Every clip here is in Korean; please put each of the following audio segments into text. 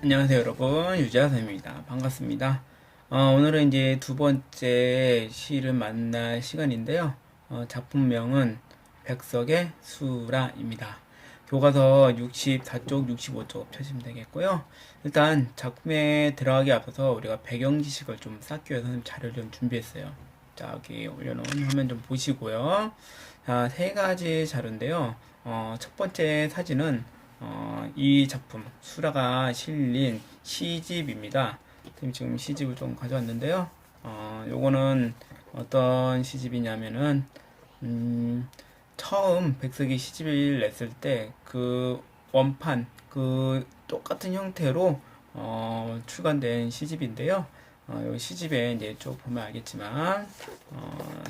안녕하세요 여러분, 유지아쌤입니다. 반갑습니다. 오늘은 이제 두 번째 시를 만날 시간인데요. 작품명은 백석의 수라입니다. 교과서 64쪽, 65쪽 펴시면 되겠고요. 일단 작품에 들어가기 앞서서 우리가 배경 지식을 좀 쌓기 위해서 자료를 좀 준비했어요. 자, 여기 올려놓은 화면 좀 보시고요. 자, 세 가지 자료인데요. 첫 번째 사진은 이 작품 수라가 실린 시집입니다. 지금 시집을 좀 가져왔는데요. 요거는 어떤 시집이냐면은 처음 백석이 시집을 냈을 때 그 원판 그 똑같은 형태로 출간된 시집인데요. 요 시집에 이제 쭉 보면 알겠지만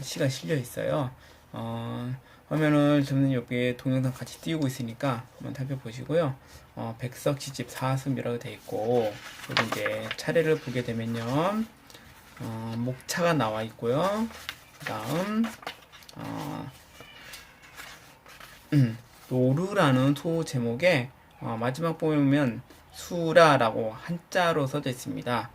시가 실려 있어요. 화면을 저는 여기에 동영상 같이 띄우고 있으니까 한번 살펴보시고요. 백석 시집 4숨이라고 되어 있고, 여기 이제 차례를 보게 되면요. 목차가 나와 있고요. 그 다음, 노루라는 소 제목에 마지막 보면 수라라고 한자로 써져 있습니다.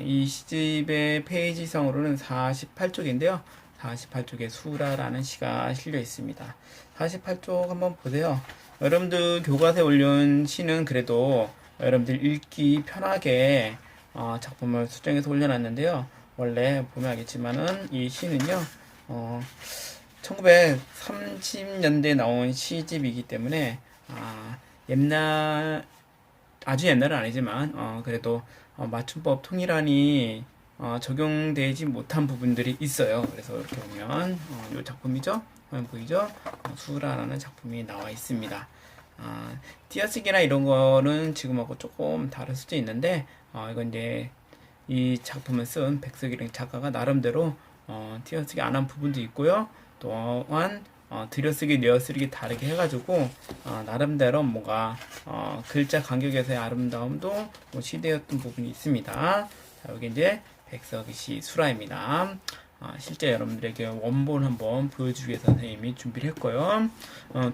이 시집의 페이지상으로는 48쪽인데요. 48쪽에 수라라는 시가 실려 있습니다. 48쪽 한번 보세요. 여러분들 교과서에 올려온 시는 그래도 여러분들 읽기 편하게 작품을 수정해서 올려놨는데요. 원래 보면 알겠지만은 이 시는요. 1930년대에 나온 시집이기 때문에 옛날 아주 옛날은 아니지만 그래도 맞춤법 통일안이 적용되지 못한 부분들이 있어요. 그래서 이렇게 보면 이 작품이죠. 화면 보이죠? 수라라는 작품이 나와 있습니다. 띄어쓰기나 이런 거는 지금하고 조금 다를 수도 있는데 이건 이제 이 작품을 쓴 백석이라는 작가가 나름대로 띄어쓰기 안 한 부분도 있고요. 또한 들여쓰기, 내어쓰기 다르게 해가지고 나름대로 뭔가 글자 간격에서의 아름다움도 뭐 시대였던 부분이 있습니다. 자, 여기 이제 백석이 시 수라입니다. 실제 여러분들에게 원본 한번 보여주기 위해서 선생님이 준비를 했고요.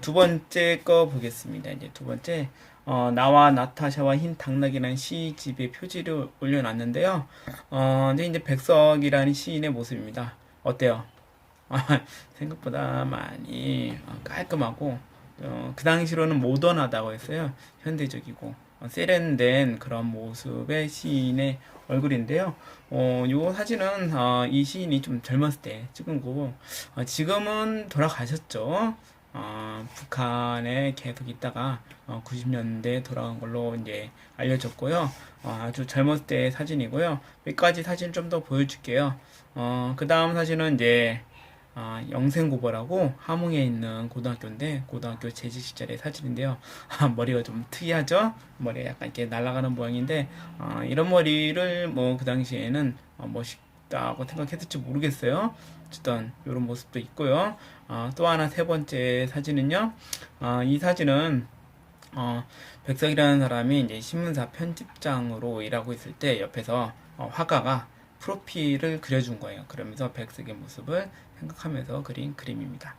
두 번째 거 보겠습니다. 이제 두 번째 나와 나타샤와 흰 당나귀라는 시집의 표지를 올려놨는데요. 이제 백석이라는 시인의 모습입니다. 어때요? 생각보다 많이 깔끔하고 그 당시로는 모던하다고 했어요. 현대적이고 세련된 그런 모습의 시인의 얼굴인데요. 요 사진은 이 시인이 좀 젊었을 때 찍은 거고 지금은 돌아가셨죠. 북한에 계속 있다가 90년대 돌아간 걸로 이제 알려졌고요. 아주 젊었을 때 사진이고요. 몇 가지 사진 좀 더 보여줄게요. 그 다음 사진은 이제 영생고버라고 함흥에 있는 고등학교인데 고등학교 재직 시절의 사진인데요. 머리가 좀 특이하죠? 머리가 약간 이렇게 날아가는 모양인데 이런 머리를 뭐 그 당시에는 멋있다고 생각했을지 모르겠어요. 어쨌든 이런 모습도 있고요. 또 하나 세 번째 사진은요. 이 사진은 백석이라는 사람이 이제 신문사 편집장으로 일하고 있을 때 옆에서 화가가 프로필을 그려준 거예요. 그러면서 백석의 모습을 생각하면서 그린 그림입니다.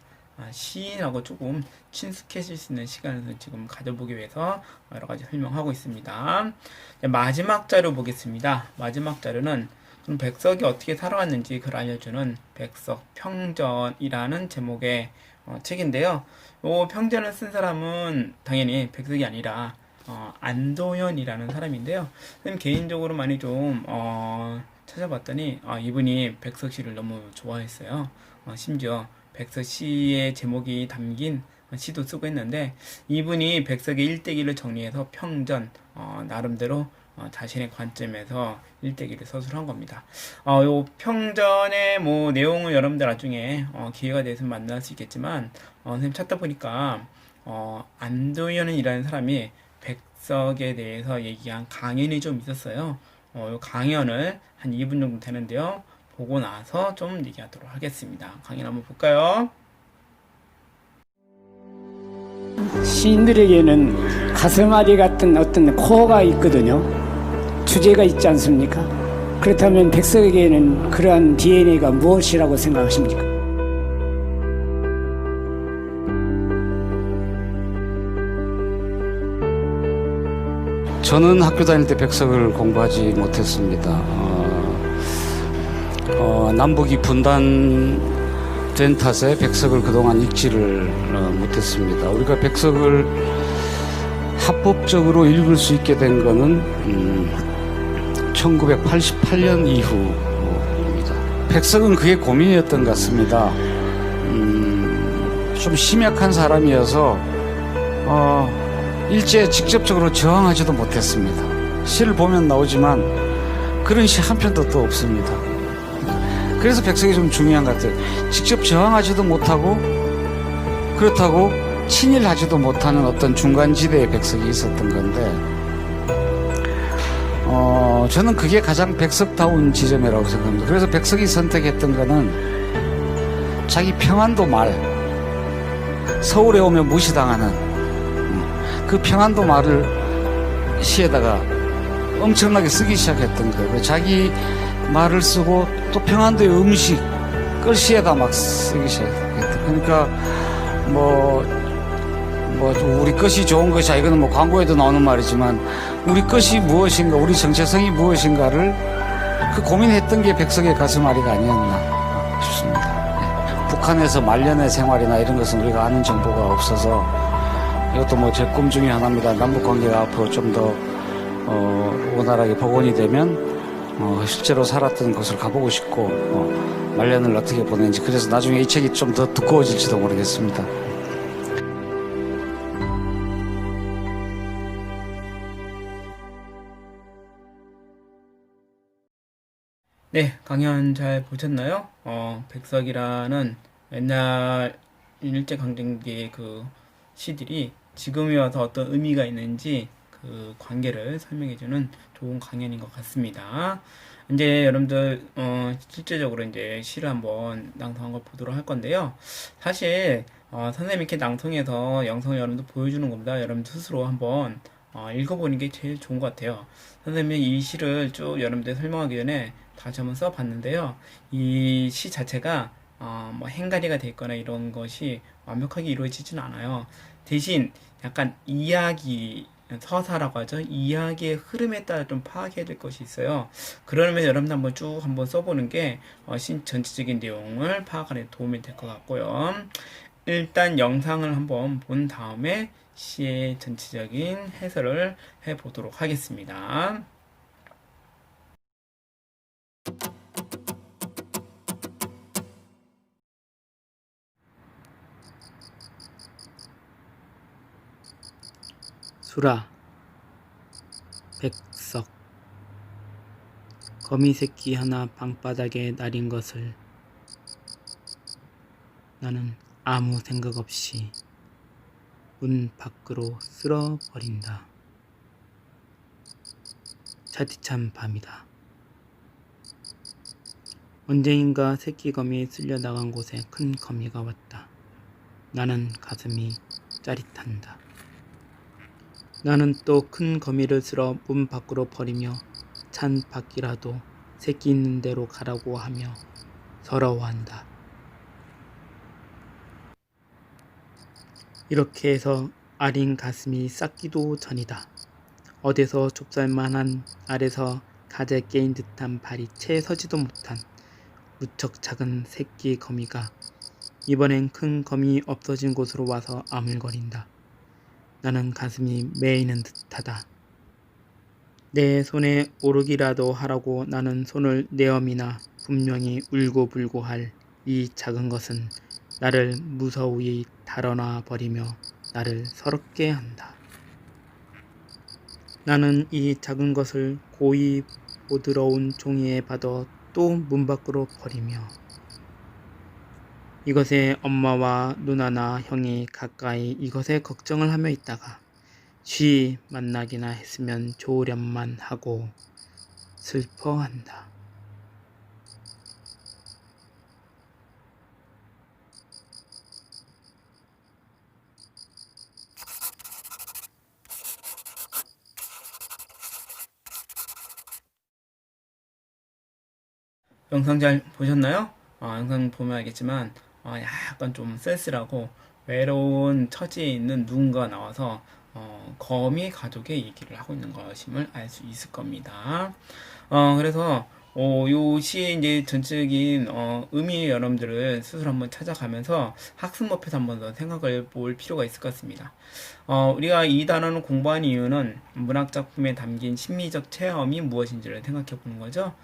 시인하고 조금 친숙해질 수 있는 시간을 지금 가져보기 위해서 여러 가지 설명하고 있습니다. 마지막 자료 보겠습니다. 마지막 자료는 그럼 백석이 어떻게 살아왔는지 그걸 알려주는 백석평전이라는 제목의 책인데요. 이 평전을 쓴 사람은 당연히 백석이 아니라 안도현이라는 사람인데요. 선생님 개인적으로 많이 좀 찾아봤더니 이분이 백석 시를 너무 좋아했어요. 심지어 백석 시의 제목이 담긴 시도 쓰고 했는데 이분이 백석의 일대기를 정리해서 평전 나름대로 자신의 관점에서 일대기를 서술한 겁니다. 요 평전의 뭐 내용은 여러분들 나중에 기회가 돼서 만날 수 있겠지만 선생님 찾다 보니까 안도현이라는 사람이 백석에 대해서 얘기한 강연이 좀 있었어요. 요 강연을 한 2분 정도 되는데요. 보고 나서 좀 얘기하도록 하겠습니다. 강연 한번 볼까요? 시인들에게는 가슴앓이 같은 어떤 코어가 있거든요. 주제가 있지 않습니까? 그렇다면 백석에게는 그러한 DNA가 무엇이라고 생각하십니까? 저는 학교 다닐 때 백석을 공부하지 못했습니다. 남북이 분단된 탓에 백석을 그동안 읽지를 못했습니다. 우리가 백석을 합법적으로 읽을 수 있게 된 거는 1988년 이후입니다. 백석은 그게 고민이었던 것 같습니다. 좀 심약한 사람이어서 일제에 직접적으로 저항하지도 못했습니다. 시를 보면 나오지만 그런 시 한 편도 또 없습니다. 그래서 백석이 좀 중요한 것 같아요. 직접 저항하지도 못하고 그렇다고 친일하지도 못하는 어떤 중간지대의 백석이 있었던 건데 저는 그게 가장 백석다운 지점이라고 생각합니다. 그래서 백석이 선택했던 거는 자기 평안도 말, 서울에 오면 무시당하는 그 평안도 말을 시에다가 엄청나게 쓰기 시작했던 거예요. 자기 말을 쓰고 또 평안도의 음식 그걸 시에다 막 쓰기 시작했던. 그러니까 뭐 우리 것이 좋은 것이야, 이거는 뭐 광고에도 나오는 말이지만 우리 것이 무엇인가, 우리 정체성이 무엇인가를 그 고민했던 게 백석의 가슴앓이가 아니었나 싶습니다. 북한에서 말년의 생활이나 이런 것은 우리가 아는 정보가 없어서 이것도 뭐 제 꿈 중에 하나입니다. 남북 관계가 앞으로 좀 더 원활하게 복원이 되면 실제로 살았던 곳을 가보고 싶고 말년을 어떻게 보내는지, 그래서 나중에 이 책이 좀 더 두꺼워질지도 모르겠습니다. 네, 강연 잘 보셨나요? 백석이라는 옛날 일제강점기의 그 시들이 지금에 와서 어떤 의미가 있는지 그 관계를 설명해주는 좋은 강연인 것 같습니다. 이제 여러분들 실제적으로 이제 시를 한번 낭송한 걸 보도록 할 건데요. 사실 선생님이 이렇게 낭송해서 영상을 여러분들 보여주는 겁니다. 여러분 스스로 한번 읽어보는 게 제일 좋은 것 같아요. 선생님이 이 시를 쭉 여러분들 설명하기 전에 다시 한번 써봤는데요. 이 시 자체가 뭐 행가리가 돼 있거나 이런 것이 완벽하게 이루어지진 않아요. 대신 약간 이야기, 서사라고 하죠. 이야기의 흐름에 따라 좀 파악해야 될 것이 있어요. 그러면 여러분 한번 쭉 한번 써보는 게 시 전체적인 내용을 파악하는 데 도움이 될 것 같고요. 일단 영상을 한번 본 다음에 시의 전체적인 해설을 해보도록 하겠습니다. 수라, 백석, 거미 새끼 하나 방바닥에 날인 것을 나는 아무 생각 없이 문 밖으로 쓸어버린다. 차디찬 밤이다. 언제인가 새끼 거미 쓸려 나간 곳에 큰 거미가 왔다. 나는 가슴이 짜릿한다. 나는 또 큰 거미를 쓸어 문 밖으로 버리며 찬 밖이라도 새끼 있는 대로 가라고 하며 서러워한다. 이렇게 해서 아린 가슴이 싹기도 전이다. 어디서 좁쌀만한 알에서 가재 깨인 듯한 발이 채 서지도 못한 무척 작은 새끼 거미가 이번엔 큰 거미 없어진 곳으로 와서 아물거린다. 나는 가슴이 메이는 듯하다. 내 손에 오르기라도 하라고 나는 손을 내어미나 분명히 울고불고 할 이 작은 것은 나를 무서이 달아나 버리며 나를 서럽게 한다. 나는 이 작은 것을 고이 보드러운 종이에 받아 또 문 밖으로 버리며 이것에 엄마와 누나나 형이 가까이 이것에 걱정을 하며 있다가 쉬 만나기나 했으면 좋으련만 하고 슬퍼한다. 영상 잘 보셨나요? 영상 보면 알겠지만 약간 좀 쓸쓸하고 외로운 처지에 있는 누군가 나와서 거미 가족의 얘기를 하고 있는 것임을 알 수 있을 겁니다. 그래서 요 시의 이제 전적인 의미 여러분들을 스스로 한번 찾아가면서 학습목표에서 한번 더 생각을 볼 필요가 있을 것 같습니다. 우리가 이 단어를 공부한 이유는 문학 작품에 담긴 심리적 체험이 무엇인지를 생각해 보는 거죠.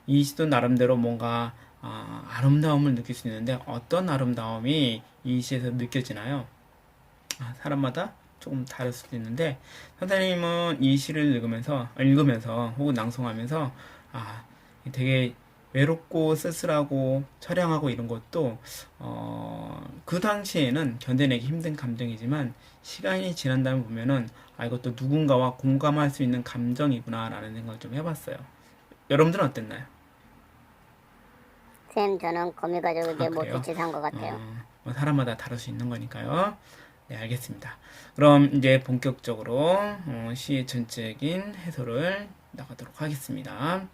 이 시도 나름대로 뭔가 아름다움을 느낄 수 있는데 어떤 아름다움이 이 시에서 느껴지나요? 사람마다 조금 다를 수도 있는데 선생님은 이 시를 읽으면서 혹은 낭송하면서 되게 외롭고 쓸쓸하고 처량하고 이런 것도 그 당시에는 견뎌내기 힘든 감정이지만 시간이 지난 다음에 보면은 이것도 누군가와 공감할 수 있는 감정이구나라는 생각을 좀 해봤어요. 여러분들은 어땠나요? 쌤, 저는 거미 가족에게 그래요? 못 비슷한 것 같아요. 뭐 사람마다 다를 수 있는 거니까요. 네, 알겠습니다. 그럼 이제 본격적으로 시의 전체적인 해설을 나가도록 하겠습니다.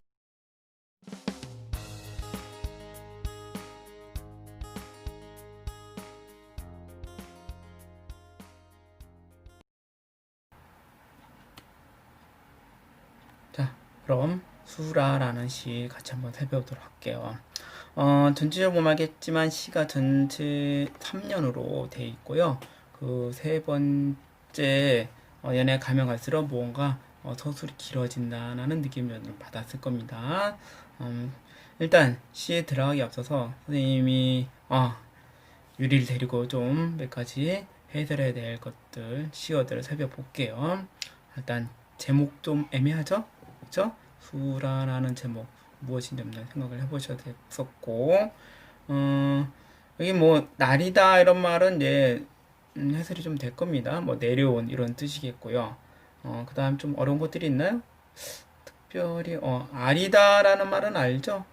자, 그럼 수라라는 시 같이 한번 살펴보도록 할게요. 전체적으로 보면 알겠지만 시가 전체 3년으로 되어 있고요. 그 세 번째 연애 가면 갈수록 뭔가 서술이 길어진다는 느낌을 좀 받았을 겁니다. 일단 시에 들어가기 앞서서 선생님이 유리를 데리고 좀 몇 가지 해설해야 될 것들, 시어들을 살펴볼게요. 일단 제목 좀 애매하죠? 그쵸? 수라라는 제목 무엇인지 한번 생각을 해보셔야 됐었고 여기 뭐 날이다 이런 말은 이제 해설이 좀 될 겁니다. 뭐 내려온 이런 뜻이겠고요. 그 다음 좀 어려운 것들이 있나요? 특별히 아리다라는 말은 알죠?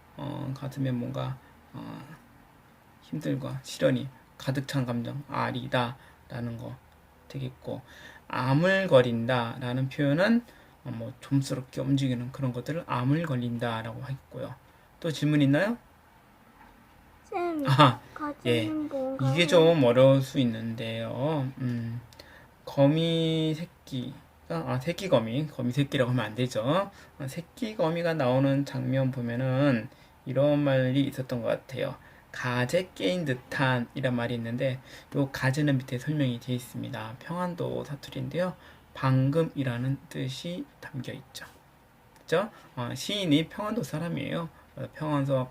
가슴에 뭔가 힘들과 시련이 가득 찬 감정 아리다라는 거 되겠고 아물거린다 라는 표현은 뭐 좀스럽게 움직이는 그런 것들을 아물걸린다 라고 하겠고요. 또 질문 있나요? 쌤, 예. 가지는 뭔가요? 이게 좀 어려울 수 있는데요. 거미 새끼가, 새끼 거미 새끼라고 하면 안 되죠. 새끼 거미가 나오는 장면 보면은 이런 말이 있었던 것 같아요. 가재 깨인 듯한 이란 말이 있는데 요 가재는 밑에 설명이 되어 있습니다. 평안도 사투리인데요. 방금이라는 뜻이 담겨 있죠. 그죠? 시인이 평안도 사람이에요.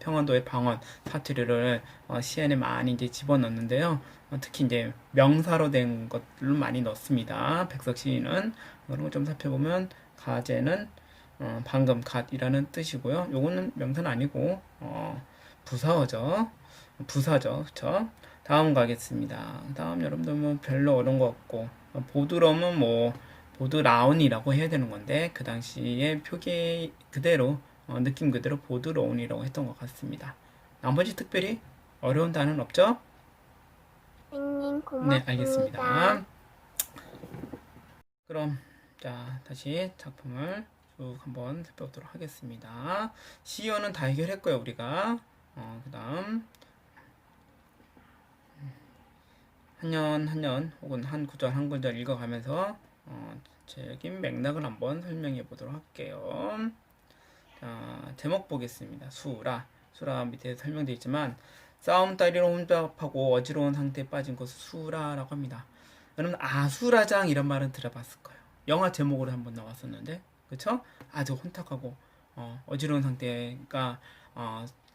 평안도의 방언 사투리를 시 안에 많이 이제 집어넣는데요. 특히 이제 명사로 된 것들을 많이 넣습니다. 백석 시인은 그런 거 좀 살펴보면 가재는 방금 갓이라는 뜻이고요. 요거는 명사는 아니고 부사어죠. 부사죠. 그쵸? 다음 가겠습니다. 다음 여러분들 뭐 별로 어려운 거 없고 보드럼은 뭐 보드라운이라고 해야 되는 건데 그 당시에 표기 그대로 느낌 그대로 보드라운이라고 했던 것 같습니다. 나머지 특별히 어려운 단어는 없죠? 선생님, 네, 고맙습니다. 알겠습니다. 그럼 자 다시 작품을 쭉 한번 살펴보도록 하겠습니다. 시어는 다 해결했고요 우리가. 그 다음 한 년 혹은 한 구절 읽어가면서 전체적인 맥락을 한번 설명해 보도록 할게요. 자, 제목 보겠습니다. 수라 밑에 설명되어 있지만 싸움 따위로 혼잡하고 어지러운 상태에 빠진 것을 수라라고 합니다. 여러분 아수라장 이런 말은 들어봤을 거예요. 영화 제목으로 한번 나왔었는데 그쵸? 아주 혼탁하고 어지러운 상태가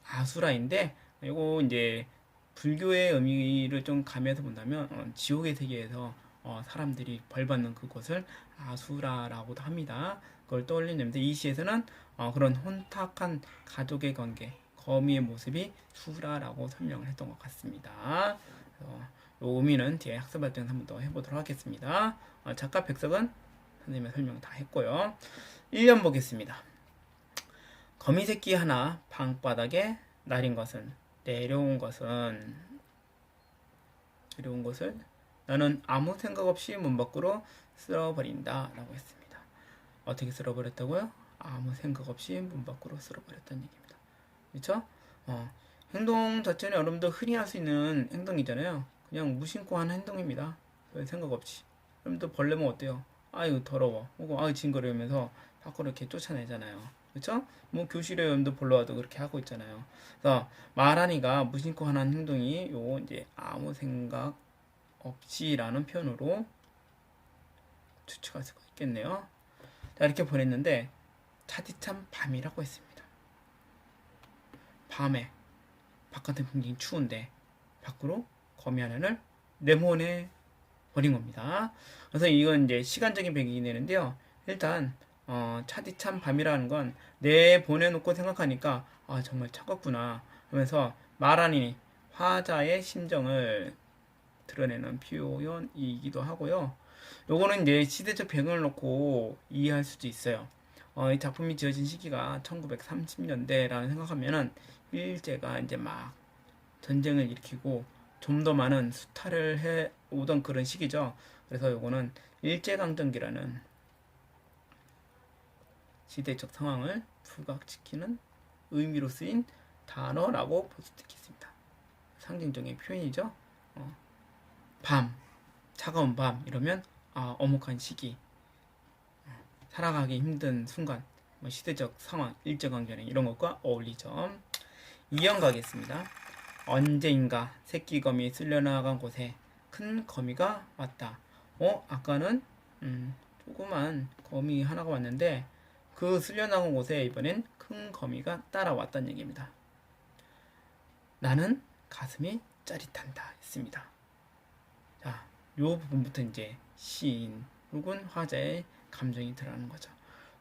아수라인데 이거 이제 불교의 의미를 좀 가미해서 본다면 지옥의 세계에서 사람들이 벌받는 그곳을 아수라라고도 합니다. 그걸 떠올리는데 이 시에서는 그런 혼탁한 가족의 관계, 거미의 모습이 수라라고 설명을 했던 것 같습니다. 요 의미는 뒤에 학습할 때 한번 더 해보도록 하겠습니다. 작가 백석은 선생님의 설명 다 했고요. 1년 보겠습니다. 거미 새끼 하나 방바닥에 내려온 것을 나는 아무 생각 없이 문 밖으로 쓸어버린다 라고 했습니다. 어떻게 쓸어버렸다고요? 아무 생각 없이 문 밖으로 쓸어버렸다는 얘기입니다. 그렇죠? 행동 자체는 여러분도 흔히 할 수 있는 행동이잖아요. 그냥 무심코 하는 행동입니다. 별 생각 없이. 여러분도 벌레면 어때요? 아유 더러워. 혹은 아유 징그러우면서 밖으로 이렇게 쫓아내잖아요. 그렇죠? 뭐 교실에 여러분도 벌러와도 그렇게 하고 있잖아요. 그래서 말하니가 무심코 하는 행동이 요 이제 아무 생각 없이라는 표현으로 추측할 수가 있겠네요. 자, 이렇게 보냈는데 차디찬 밤이라고 했습니다. 밤에 바깥은 굉장히 추운데 밖으로 거미 하나를 내보내 버린 겁니다. 그래서 이건 이제 시간적인 배경이 되는데요. 일단 차디찬 밤이라는 건 내보내놓고 생각하니까 아 정말 차갑구나 하면서 말하니 화자의 심정을 드러내는 표현이기도 하고요. 요거는 이제 시대적 배경을 놓고 이해할 수도 있어요. 이 작품이 지어진 시기가 1930년대라는 생각하면은 일제가 이제 막 전쟁을 일으키고 좀 더 많은 수탈을 해 오던 그런 시기죠. 그래서 요거는 일제강점기라는 시대적 상황을 부각시키는 의미로 쓰인 단어라고 볼 수도 있겠습니다. 상징적인 표현이죠. 밤, 차가운 밤 이러면 어목한 시기, 살아가기 힘든 순간, 뭐 시대적 상황, 일제강점기 이런 것과 어울리죠. 2형 가겠습니다. 언제인가 새끼거미 쓸려나간 곳에 큰 거미가 왔다. 아까는 조그만 거미 하나가 왔는데 그 쓸려나간 곳에 이번엔 큰 거미가 따라왔다는 얘기입니다. 나는 가슴이 짜릿한다 했습니다. 자, 요 부분부터 이제 시인 혹은 화자의 감정이 드러나는 거죠.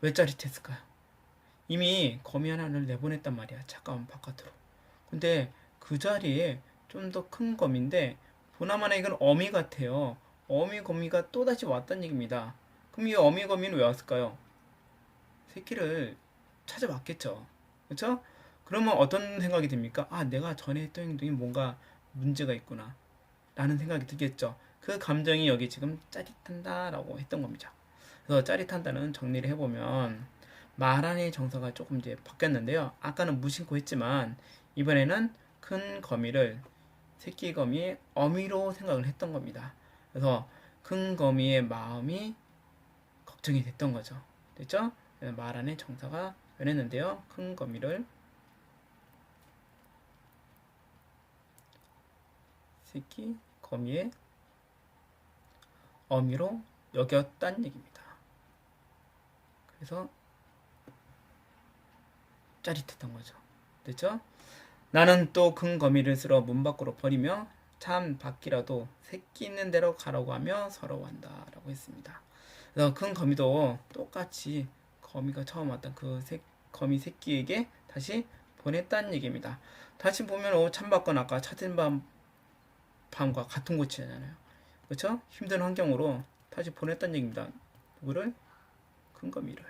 왜 짜릿했을까요? 이미 거미 하나를 내보냈단 말이야. 차가운 바깥으로. 근데 그 자리에 좀 더 큰 거미인데 보나마나 이건 어미 같아요. 어미 거미가 또다시 왔다는 얘기입니다. 그럼 이 어미 거미는 왜 왔을까요? 새끼를 찾아왔겠죠. 그렇죠? 그러면 어떤 생각이 듭니까? 내가 전에 했던 행동이 뭔가 문제가 있구나 라는 생각이 들겠죠. 그 감정이 여기 지금 짜릿한다 라고 했던 겁니다. 그래서 짜릿한다는 정리를 해보면 말 안의 정서가 조금 이제 바뀌었는데요. 아까는 무심코 했지만 이번에는 큰 거미를 새끼 거미의 어미로 생각을 했던 겁니다. 그래서 큰 거미의 마음이 걱정이 됐던 거죠. 됐죠? 말 안의 정서가 변했는데요. 큰 거미를 새끼 거미의 어미로 여겼다는 얘기입니다. 그래서 짜릿했던 거죠. 됐죠? 나는 또 큰 거미를 쓸어 문 밖으로 버리며 참 밖이라도 새끼 있는 데로 가라고 하며 서러워한다 라고 했습니다. 그래서 큰 거미도 똑같이 거미가 처음 왔던 그 거미 새끼에게 다시 보냈다는 얘기입니다. 다시 보면 찬밥건 아까 차진 밤과 같은 곳이잖아요. 그렇죠? 힘든 환경으로 다시 보냈다는 얘기입니다. 누구를? 큰 거미를.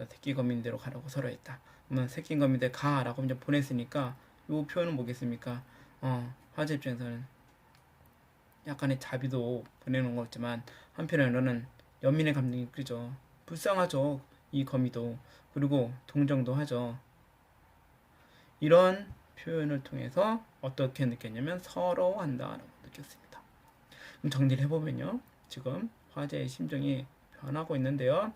새끼 거미인대로 가라고 서러했다. 그러면 새끼 거미인데 가라고 이제 보냈으니까 이 표현은 뭐겠습니까? 화제 입장에서는 약간의 자비도 보내는 거지만 한편으로는 연민의 감정이 끄죠. 불쌍하죠. 이 거미도. 그리고 동정도 하죠. 이런 표현을 통해서 어떻게 느꼈냐면 서러워한다라고 느꼈습니다. 그럼 정리를 해보면요. 지금 화제의 심정이 변하고 있는데요.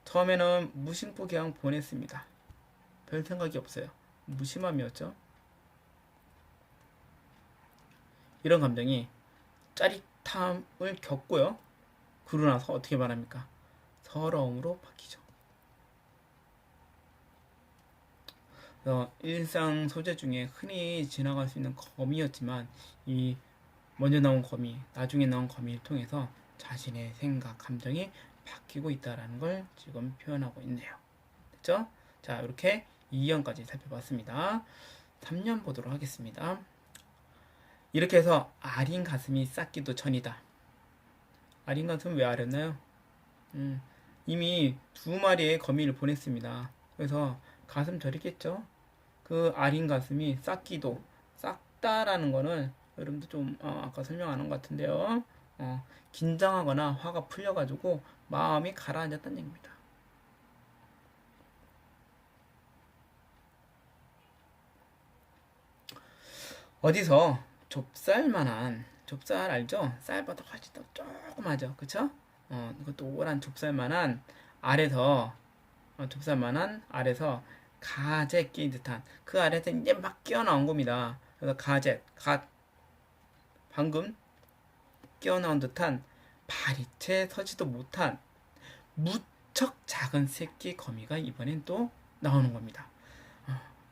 처음에는 무심코 그냥 보냈습니다. 별 생각이 없어요. 무심함이었죠. 이런 감정이 짜릿함을 겪고요. 그러고 나서 어떻게 말합니까? 서러움으로 바뀌죠. 일상 소재 중에 흔히 지나갈 수 있는 거미였지만 이 먼저 나온 거미, 나중에 나온 거미를 통해서 자신의 생각, 감정이 바뀌고 있다는 걸 지금 표현하고 있네요. 됐죠? 자, 이렇게 2년까지 살펴봤습니다. 3년 보도록 하겠습니다. 이렇게 해서 아린 가슴이 싹기도 전이다. 아린 가슴은 왜 아렸나요? 이미 2마리의 거미를 보냈습니다. 그래서 가슴 저리겠죠? 그 아린 가슴이 싹기도, 싹다라는 거는 여러분도 좀 아까 설명하는 것 같은데요. 긴장하거나 화가 풀려가지고 마음이 가라앉았다는 얘기입니다. 어디서 좁쌀만한 좁쌀 알죠? 쌀보다 훨씬 더 조그마죠, 그쵸? 그것도 오란 좁쌀만한 알에서 좁쌀만한 알에서 가재 끼인 듯한 그 알에서 이제 막 끼어 나온 겁니다. 그래서 갓 방금 끼어 나온 듯한 파리채 서지도 못한 무척 작은 새끼 거미가 이번엔 또 나오는 겁니다.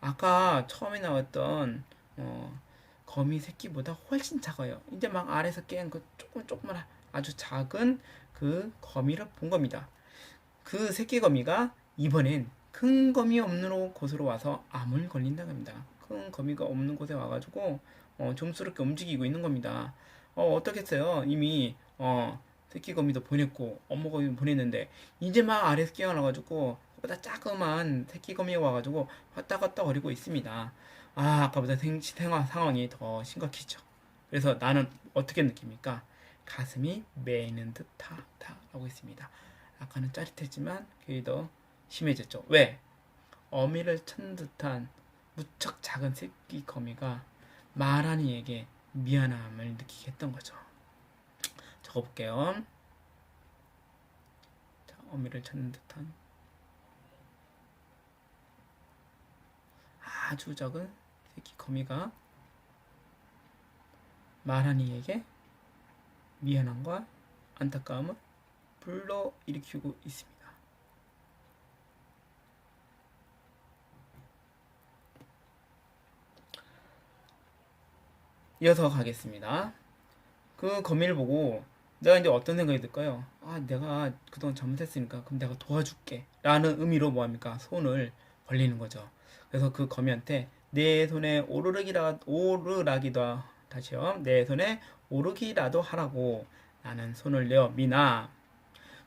아까 처음에 나왔던 거미 새끼보다 훨씬 작아요. 이제 막 알에서 깬 그 조그만 아주 작은 그 거미를 본 겁니다. 그 새끼 거미가 이번엔 큰 거미 없는 곳으로 와서 암을 걸린다고 합니다. 큰 거미가 없는 곳에 와가지고 좀스럽게 움직이고 있는 겁니다. 어떻겠어요? 이미 새끼 거미도 보냈고 엄마 거미도 보냈는데 이제 막 아래에서 깨어나가지고 보다 자그만 새끼 거미가 와가지고 왔다 갔다 거리고 있습니다. 아까보다 상황이 더 심각해져. 그래서 나는 어떻게 느낍니까? 가슴이 메이는 듯하다라고 했습니다. 아까는 짜릿했지만 그게 더 심해졌죠. 왜? 어미를 찾는 듯한 무척 작은 새끼 거미가 말하는 이에게 미안함을 느끼게 했던 거죠. 적어볼게요. 자, 어미를 찾는 듯한 아주 작은 새끼 거미가 말하는 이에게 미안함과 안타까움을 불러일으키고 있습니다. 이어서 가겠습니다. 그 거미를 보고 내가 이제 어떤 생각이 들까요? 내가 그동안 잘못했으니까 그럼 내가 도와줄게 라는 의미로 뭐합니까? 손을 벌리는 거죠. 그래서 그 거미한테 내 손에 오르락이다 다시요. 내 손에 오르기라도 하라고 나는 손을 내어 미나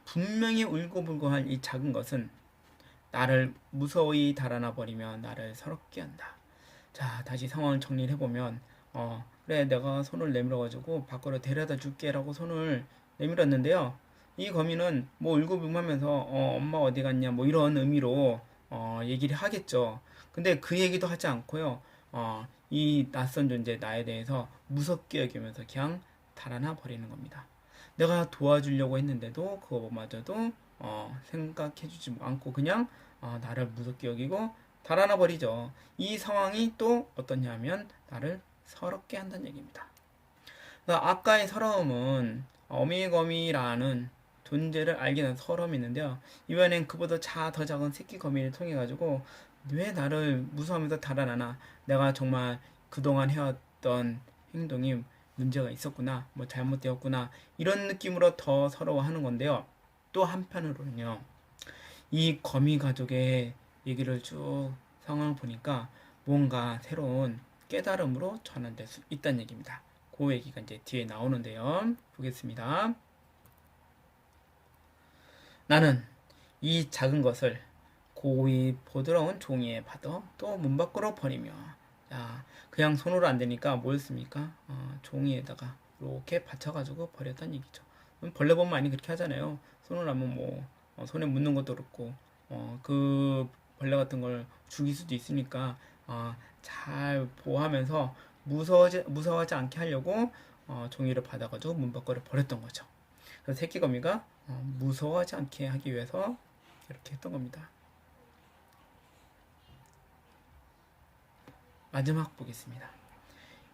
분명히 울고불고한 이 작은 것은 나를 무서이 달아나 버리며 나를 서럽게 한다. 자, 다시 상황을 정리를 해보면 그래 내가 손을 내밀어 가지고 밖으로 데려다 줄게 라고 손을 내밀었는데요. 이 거미는 뭐 울고불고하면서 엄마 어디 갔냐 뭐 이런 의미로 얘기를 하겠죠. 근데 그 얘기도 하지 않고요. 이 낯선 존재 나에 대해서 무섭게 여기면서 그냥 달아나 버리는 겁니다. 내가 도와주려고 했는데도 그거마저도 생각해주지 않고 그냥 나를 무섭게 여기고 달아나 버리죠. 이 상황이 또 어떠냐면 나를 서럽게 한다는 얘기입니다. 아까의 서러움은 어미거미라는 존재를 알게 된 서러움이 있는데요. 이번엔 그보다 더 작은 새끼 거미를 통해 가지고 왜 나를 무서워하면서 달아나나, 내가 정말 그동안 해왔던 행동이 문제가 있었구나, 뭐 잘못되었구나, 이런 느낌으로 더 서러워하는 건데요. 또 한편으로는요, 이 거미 가족의 얘기를 쭉 상황을 보니까 뭔가 새로운 깨달음으로 전환될 수 있다는 얘기입니다. 그 얘기가 이제 뒤에 나오는데요. 보겠습니다. 나는 이 작은 것을 고이 보드러운 종이에 받아 또 문 밖으로 버리며, 자, 그냥 손으로 안 되니까 뭘 씁니까? 종이에다가 이렇게 받쳐가지고 버렸다는 얘기죠. 벌레 보면 많이 그렇게 하잖아요. 손으로 하면 뭐 손에 묻는 것도 그렇고 그 벌레 같은 걸 죽일 수도 있으니까 잘 보호하면서 무서워하지 않게 하려고 종이를 받아가지고 문 밖으로 버렸던 거죠. 그래서 새끼 거미가 무서워하지 않게 하기 위해서 이렇게 했던 겁니다. 마지막 보겠습니다.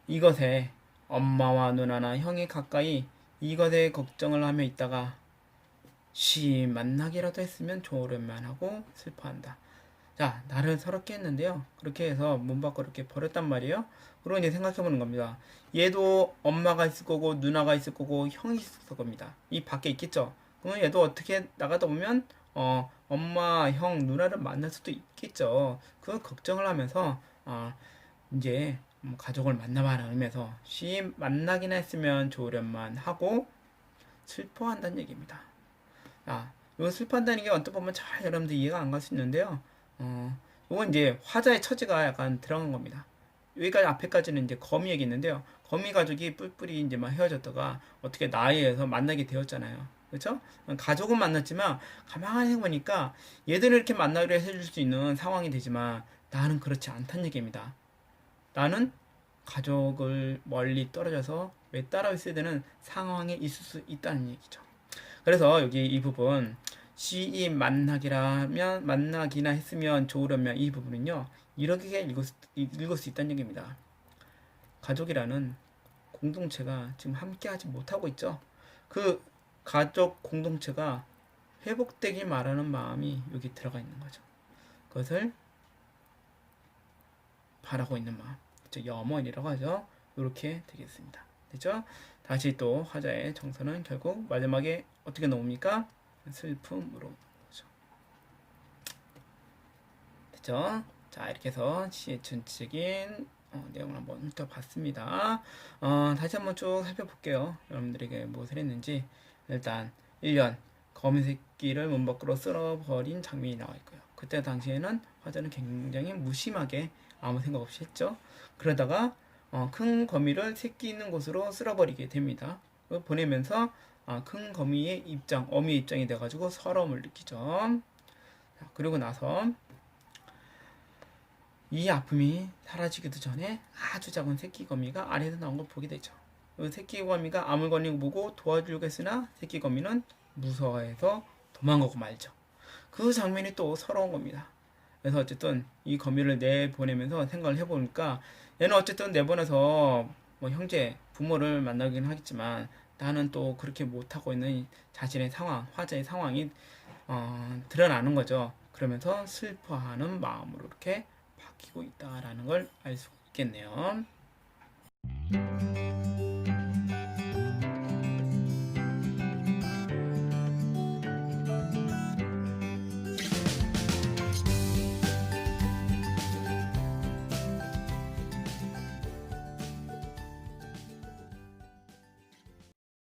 이것에 엄마와 누나나 형이 가까이 이것에 걱정을 하며 있다가 만나기라도 했으면 좋으련만 하고 슬퍼한다. 자, 나를 서럽게 했는데요. 그렇게 해서 문 밖으로 이렇게 버렸단 말이에요. 그리고 이제 생각해보는 겁니다. 얘도 엄마가 있을 거고 누나가 있을 거고 형이 있을 겁니다. 이 밖에 있겠죠. 그러면 얘도 어떻게 나가다 보면 엄마, 형, 누나를 만날 수도 있겠죠. 그 걱정을 하면서 이제 가족을 만나봐라 하면서 만나기나 했으면 좋으련만 하고 슬퍼한다는 얘기입니다. 이거 슬퍼한다는 게 언뜻 보면 잘 여러분들 이해가 안 갈 수 있는데요. 이건 이제 화자의 처지가 약간 들어간 겁니다. 여기까지 앞에까지는 이제 거미 얘기 있는데요. 거미 가족이 뿔뿔이 이제 막 헤어졌다가 어떻게 나에 의해서 만나게 되었잖아요. 그렇죠? 가족은 만났지만 가만히 해보니까 얘들을 이렇게 만나기로 해줄 수 있는 상황이 되지만 나는 그렇지 않다는 얘기입니다. 나는 가족을 멀리 떨어져서 외따라 있어야 되는 상황에 있을 수 있다는 얘기죠. 그래서 여기 이 부분 시임 만나기라면 만나기나 했으면 좋으려면 이 부분은요 이렇게 읽을 수 있다는 얘기입니다. 가족이라는 공동체가 지금 함께하지 못하고 있죠. 그 가족 공동체가 회복되길 바라는 마음이 여기 들어가 있는 거죠. 그것을 바라고 있는 마음, 염원이라고 하죠. 이렇게 되겠습니다. 됐죠? 다시 또 화자의 정서는 결국 마지막에 어떻게 나옵니까? 슬픔으로 나오죠. 됐죠? 자, 이렇게 해서 시의 전체적인 내용을 한번 훑어봤습니다. 다시 한번 쭉 살펴볼게요. 여러분들에게 무엇을 했는지. 일단 1년 거미새끼를 문 밖으로 쓸어버린 장면이 나와 있고요. 그때 당시에는 화자는 굉장히 무심하게 아무 생각 없이 했죠. 그러다가 큰 거미를 새끼 있는 곳으로 쓸어버리게 됩니다. 보내면서 큰 거미의 입장, 어미의 입장이 돼가지고 서러움을 느끼죠. 자, 그리고 나서 이 아픔이 사라지기도 전에 아주 작은 새끼 거미가 아래에서 나온 걸 보게 되죠. 그 새끼 거미가 암을 걸린 거 보고 도와주려고 했으나 새끼 거미는 무서워해서 도망가고 말죠. 그 장면이 또 서러운 겁니다. 그래서 어쨌든 이 거미를 내보내면서 생각을 해보니까 얘는 어쨌든 내보내서 뭐 형제, 부모를 만나긴 하겠지만 나는 또 그렇게 못하고 있는 자신의 상황, 화자의 상황이 드러나는 거죠. 그러면서 슬퍼하는 마음으로 이렇게 바뀌고 있다라는 걸 알 수 있겠네요.